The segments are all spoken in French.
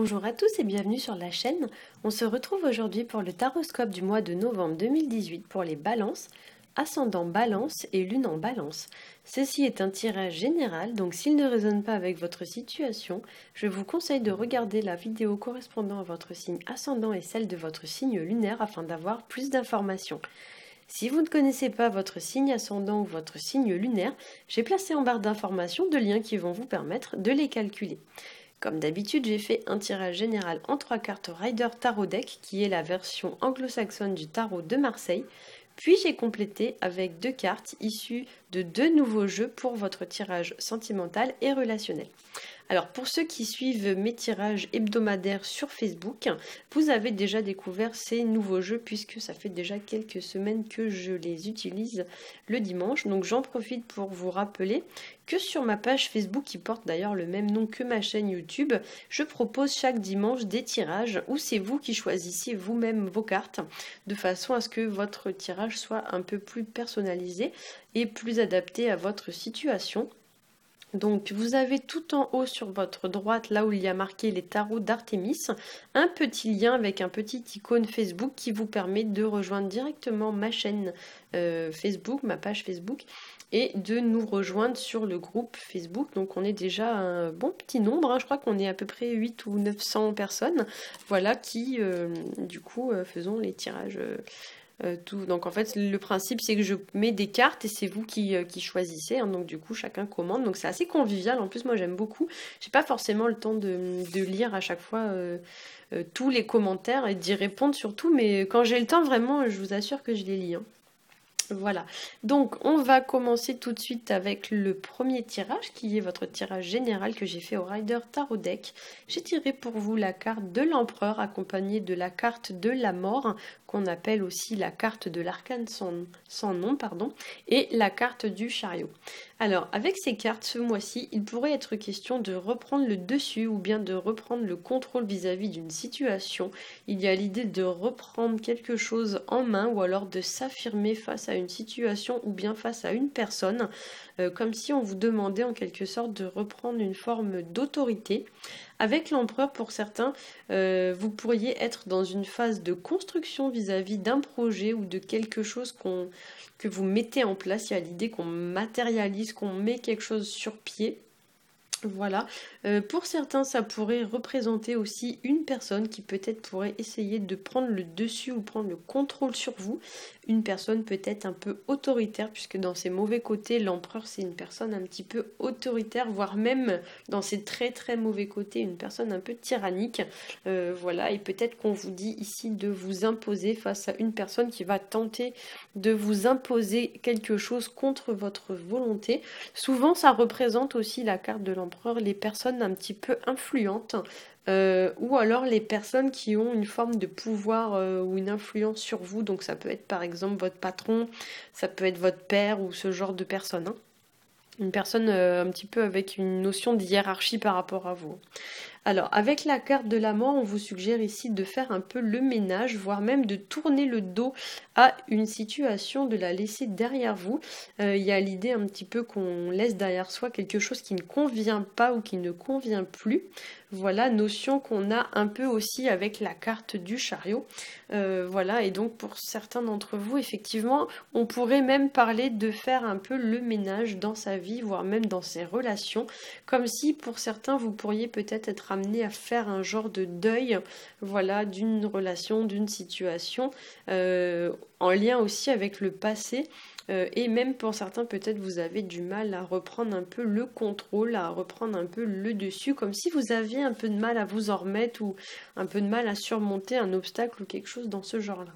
Bonjour à tous et bienvenue sur la chaîne. On se retrouve aujourd'hui pour le taroscope du mois de novembre 2018 pour les balances, ascendant balance et lune en balance. Ceci est un tirage général, donc s'il ne résonne pas avec votre situation, je vous conseille de regarder la vidéo correspondant à votre signe ascendant et celle de votre signe lunaire afin d'avoir plus d'informations. Si vous ne connaissez pas votre signe ascendant ou votre signe lunaire, j'ai placé en barre d'informations deux liens qui vont vous permettre de les calculer. Comme d'habitude, j'ai fait un tirage général en 3 cartes Rider Tarot Deck, qui est la version anglo-saxonne du tarot de Marseille. Puis j'ai complété avec 2 cartes issues de 2 nouveaux jeux pour votre tirage sentimental et relationnel. Alors pour ceux qui suivent mes tirages hebdomadaires sur Facebook, vous avez déjà découvert ces nouveaux jeux puisque ça fait déjà quelques semaines que je les utilise le dimanche. Donc j'en profite pour vous rappeler que sur ma page Facebook, qui porte d'ailleurs le même nom que ma chaîne YouTube, je propose chaque dimanche des tirages où c'est vous qui choisissez vous-même vos cartes de façon à ce que votre tirage soit un peu plus personnalisé et plus adapté à votre situation. Donc vous avez tout en haut sur votre droite, là où il y a marqué les tarots d'Artémis, un petit lien avec un petit icône Facebook qui vous permet de rejoindre directement ma chaîne Facebook, ma page Facebook, et de nous rejoindre sur le groupe Facebook. Donc on est déjà un bon petit nombre, je crois qu'on est à peu près 8 ou 900 personnes, voilà, qui du coup faisons les tirages. Donc en fait le principe c'est que je mets des cartes et c'est vous qui choisissez, hein, donc du coup chacun commande, donc c'est assez convivial. En plus moi j'aime beaucoup, j'ai pas forcément le temps de lire à chaque fois tous les commentaires et d'y répondre surtout, mais quand j'ai le temps vraiment je vous assure que je les lis, hein. Voilà, donc on va commencer tout de suite avec le premier tirage qui est votre tirage général que j'ai fait au Rider Tarot Deck. J'ai tiré pour vous la carte de l'empereur accompagnée de la carte de la mort, qu'on appelle aussi la carte de l'arcane sans nom, et la carte du chariot. Alors avec ces cartes ce mois-ci, il pourrait être question de reprendre le dessus ou bien de reprendre le contrôle vis-à-vis d'une situation. Il y a l'idée de reprendre quelque chose en main ou alors de s'affirmer face à une situation ou bien face à une personne, comme si on vous demandait en quelque sorte de reprendre une forme d'autorité. Avec l'empereur, pour certains, vous pourriez être dans une phase de construction vis-à-vis d'un projet ou de quelque chose que vous mettez en place. Il y a l'idée qu'on matérialise, qu'on met quelque chose sur pied. Voilà, pour certains ça pourrait représenter aussi une personne qui peut-être pourrait essayer de prendre le dessus ou prendre le contrôle sur vous, une personne peut-être un peu autoritaire, puisque dans ses mauvais côtés l'empereur c'est une personne un petit peu autoritaire, voire même dans ses très très mauvais côtés une personne un peu tyrannique. Voilà, et peut-être qu'on vous dit ici de vous imposer face à une personne qui va tenter de vous imposer quelque chose contre votre volonté. Souvent ça représente aussi la carte de l'empereur, les personnes un petit peu influentes, ou alors les personnes qui ont une forme de pouvoir ou une influence sur vous. Donc ça peut être par exemple votre patron, ça peut être votre père ou ce genre de personne, hein. Une personne un petit peu avec une notion de hiérarchie par rapport à vous. Alors, avec la carte de la mort, on vous suggère ici de faire un peu le ménage, voire même de tourner le dos à une situation, de la laisser derrière vous. Il y a l'idée un petit peu qu'on laisse derrière soi quelque chose qui ne convient pas ou qui ne convient plus. Voilà, notion qu'on a un peu aussi avec la carte du chariot. Voilà, et donc pour certains d'entre vous, effectivement, on pourrait même parler de faire un peu le ménage dans sa vie, voire même dans ses relations, comme si pour certains, vous pourriez peut-être être amené à faire un genre de deuil, voilà, d'une relation, d'une situation, en lien aussi avec le passé. Et même pour certains, peut-être vous avez du mal à reprendre un peu le contrôle, à reprendre un peu le dessus, comme si vous aviez un peu de mal à vous en remettre ou un peu de mal à surmonter un obstacle ou quelque chose dans ce genre-là.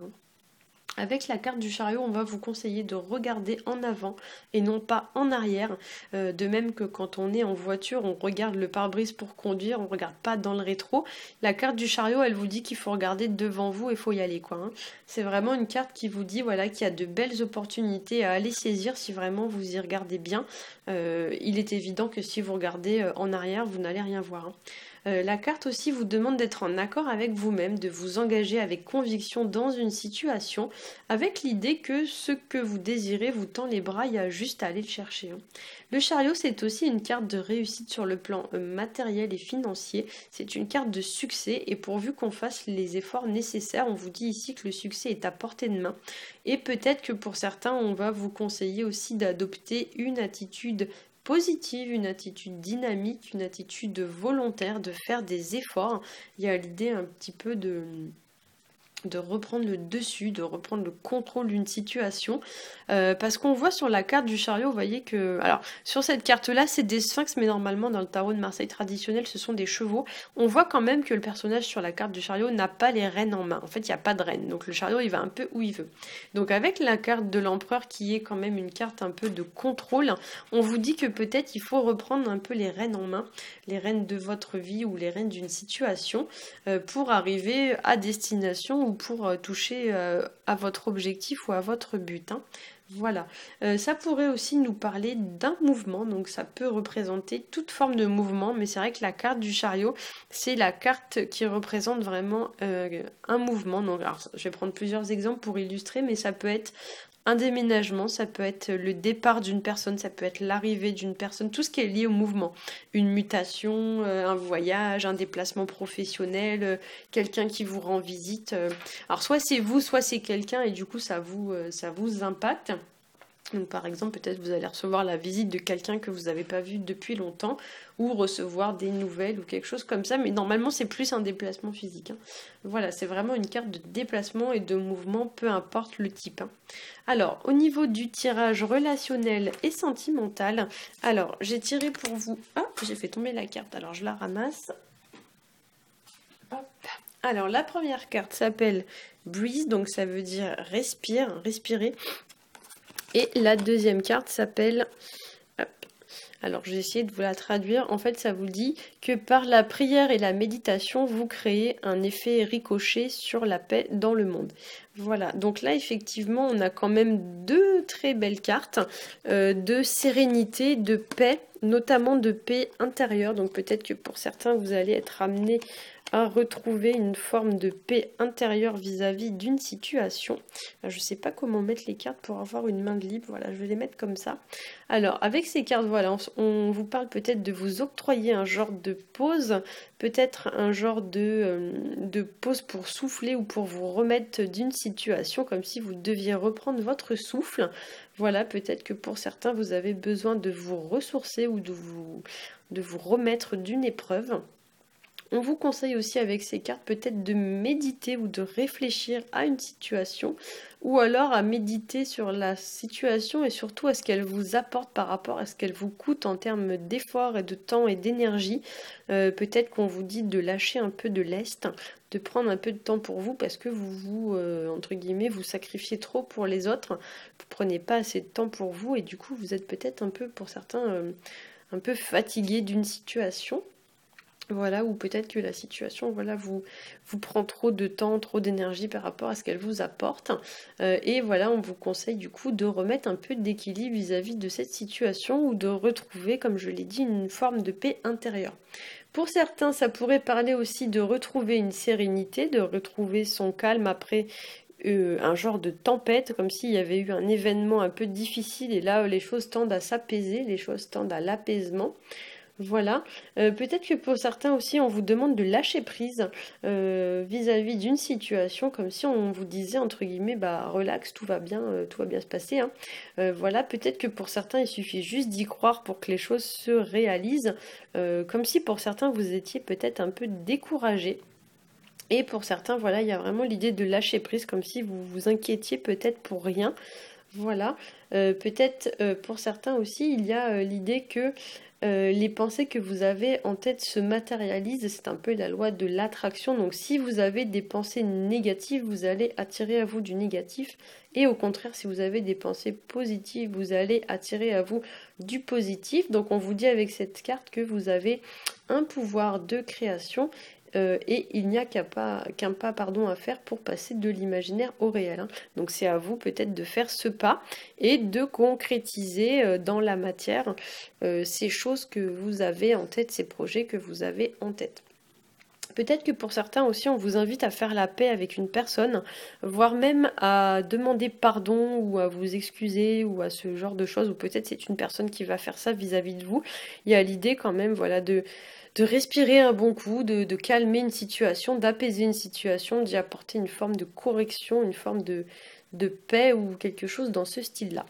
Avec la carte du chariot, on va vous conseiller de regarder en avant et non pas en arrière. De même que quand on est en voiture, on regarde le pare-brise pour conduire, on ne regarde pas dans le rétro. La carte du chariot, elle vous dit qu'il faut regarder devant vous et il faut y aller, quoi, hein. C'est vraiment une carte qui vous dit voilà, qu'il y a de belles opportunités à aller saisir si vraiment vous y regardez bien. Il est évident que si vous regardez en arrière, vous n'allez rien voir, hein. La carte aussi vous demande d'être en accord avec vous-même, de vous engager avec conviction dans une situation, avec l'idée que ce que vous désirez vous tend les bras, il y a juste à aller le chercher, hein. Le chariot, c'est aussi une carte de réussite sur le plan matériel et financier. C'est une carte de succès et pourvu qu'on fasse les efforts nécessaires, on vous dit ici que le succès est à portée de main. Et peut-être que pour certains, on va vous conseiller aussi d'adopter une attitude positive, une attitude dynamique, une attitude volontaire, de faire des efforts. Il y a l'idée un petit peu de reprendre le dessus, de reprendre le contrôle d'une situation. Parce qu'on voit sur la carte du chariot, vous voyez que... Alors, sur cette carte-là, c'est des sphinx, mais normalement, dans le tarot de Marseille traditionnel, ce sont des chevaux. On voit quand même que le personnage sur la carte du chariot n'a pas les rênes en main. En fait, il n'y a pas de rênes. Donc, le chariot, il va un peu où il veut. Donc, avec la carte de l'empereur, qui est quand même une carte un peu de contrôle, on vous dit que peut-être il faut reprendre un peu les rênes en main, les rênes de votre vie ou les rênes d'une situation, pour arriver à destination ou pour toucher à votre objectif ou à votre but, hein. Voilà. Ça pourrait aussi nous parler d'un mouvement, donc ça peut représenter toute forme de mouvement, mais c'est vrai que la carte du chariot, c'est la carte qui représente vraiment un mouvement. Donc, alors, je vais prendre plusieurs exemples pour illustrer, mais ça peut être un déménagement, ça peut être le départ d'une personne, ça peut être l'arrivée d'une personne, tout ce qui est lié au mouvement. Une mutation, un voyage, un déplacement professionnel, quelqu'un qui vous rend visite. Alors soit c'est vous, soit c'est quelqu'un et du coup ça vous impacte. Donc par exemple, peut-être vous allez recevoir la visite de quelqu'un que vous n'avez pas vu depuis longtemps ou recevoir des nouvelles ou quelque chose comme ça, mais normalement c'est plus un déplacement physique, hein. Voilà, c'est vraiment une carte de déplacement et de mouvement, peu importe le type, hein. Alors, au niveau du tirage relationnel et sentimental, alors j'ai tiré pour vous... Ah, j'ai fait tomber la carte, alors je la ramasse. Hop. Alors la première carte s'appelle Breathe, donc ça veut dire respire, respirer. Et la deuxième carte s'appelle... Alors, je vais essayer de vous la traduire. En fait, ça vous dit que par la prière et la méditation, vous créez un effet ricochet sur la paix dans le monde. Voilà, donc là, effectivement, on a quand même deux très belles cartes de sérénité, de paix, notamment de paix intérieure. Donc peut-être que pour certains, vous allez être amenés à retrouver une forme de paix intérieure vis-à-vis d'une situation. Je ne sais pas comment mettre les cartes pour avoir une main libre. Voilà, je vais les mettre comme ça. Alors, avec ces cartes, voilà, on vous parle peut-être de vous octroyer un genre de pause, peut-être un genre de pause pour souffler ou pour vous remettre d'une situation, comme si vous deviez reprendre votre souffle. Voilà, peut-être que pour certains, vous avez besoin de vous ressourcer ou de vous remettre d'une épreuve. On vous conseille aussi avec ces cartes peut-être de méditer ou de réfléchir à une situation ou alors à méditer sur la situation et surtout à ce qu'elle vous apporte par rapport à ce qu'elle vous coûte en termes d'efforts et de temps et d'énergie. Peut-être qu'on vous dit de lâcher un peu de lest, de prendre un peu de temps pour vous parce que vous entre guillemets, vous sacrifiez trop pour les autres, vous prenez pas assez de temps pour vous et du coup vous êtes peut-être un peu pour certains un peu fatigué d'une situation. Voilà, ou peut-être que la situation voilà, vous prend trop de temps, trop d'énergie par rapport à ce qu'elle vous apporte. Et voilà, on vous conseille du coup de remettre un peu d'équilibre vis-à-vis de cette situation ou de retrouver, comme je l'ai dit, une forme de paix intérieure. Pour certains, ça pourrait parler aussi de retrouver une sérénité, de retrouver son calme après un genre de tempête, comme s'il y avait eu un événement un peu difficile et là les choses tendent à s'apaiser, les choses tendent à l'apaisement. Voilà, peut-être que pour certains aussi on vous demande de lâcher prise vis-à-vis d'une situation, comme si on vous disait entre guillemets bah relax, tout va bien se passer, hein. Voilà, peut-être que pour certains il suffit juste d'y croire pour que les choses se réalisent, comme si pour certains vous étiez peut-être un peu découragé. Et pour certains, voilà, il y a vraiment l'idée de lâcher prise, comme si vous vous inquiétiez peut-être pour rien. Voilà, peut-être pour certains aussi, il y a l'idée que les pensées que vous avez en tête se matérialisent, c'est un peu la loi de l'attraction. Donc si vous avez des pensées négatives, vous allez attirer à vous du négatif. Et au contraire, si vous avez des pensées positives, vous allez attirer à vous du positif. Donc on vous dit avec cette carte que vous avez un pouvoir de création. Et il n'y a qu'un pas à faire pour passer de l'imaginaire au réel, hein. Donc c'est à vous peut-être de faire ce pas et de concrétiser dans la matière ces choses que vous avez en tête, ces projets que vous avez en tête. Peut-être que pour certains aussi, on vous invite à faire la paix avec une personne, voire même à demander pardon ou à vous excuser ou à ce genre de choses, ou peut-être c'est une personne qui va faire ça vis-à-vis de vous. Il y a l'idée quand même, voilà, de respirer un bon coup, de calmer une situation, d'apaiser une situation, d'y apporter une forme de correction, une forme de paix ou quelque chose dans ce style-là.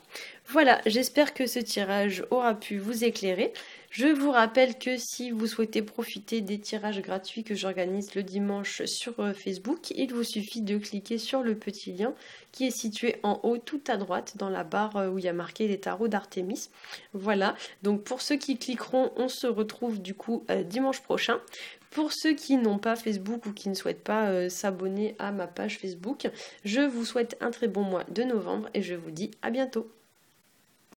Voilà, j'espère que ce tirage aura pu vous éclairer. Je vous rappelle que si vous souhaitez profiter des tirages gratuits que j'organise le dimanche sur Facebook, il vous suffit de cliquer sur le petit lien qui est situé en haut tout à droite dans la barre où il y a marqué les tarots d'Artémis. Voilà, donc pour ceux qui cliqueront, on se retrouve du coup dimanche prochain. Pour ceux qui n'ont pas Facebook ou qui ne souhaitent pas s'abonner à ma page Facebook, je vous souhaite un très bon mois de novembre et je vous dis à bientôt.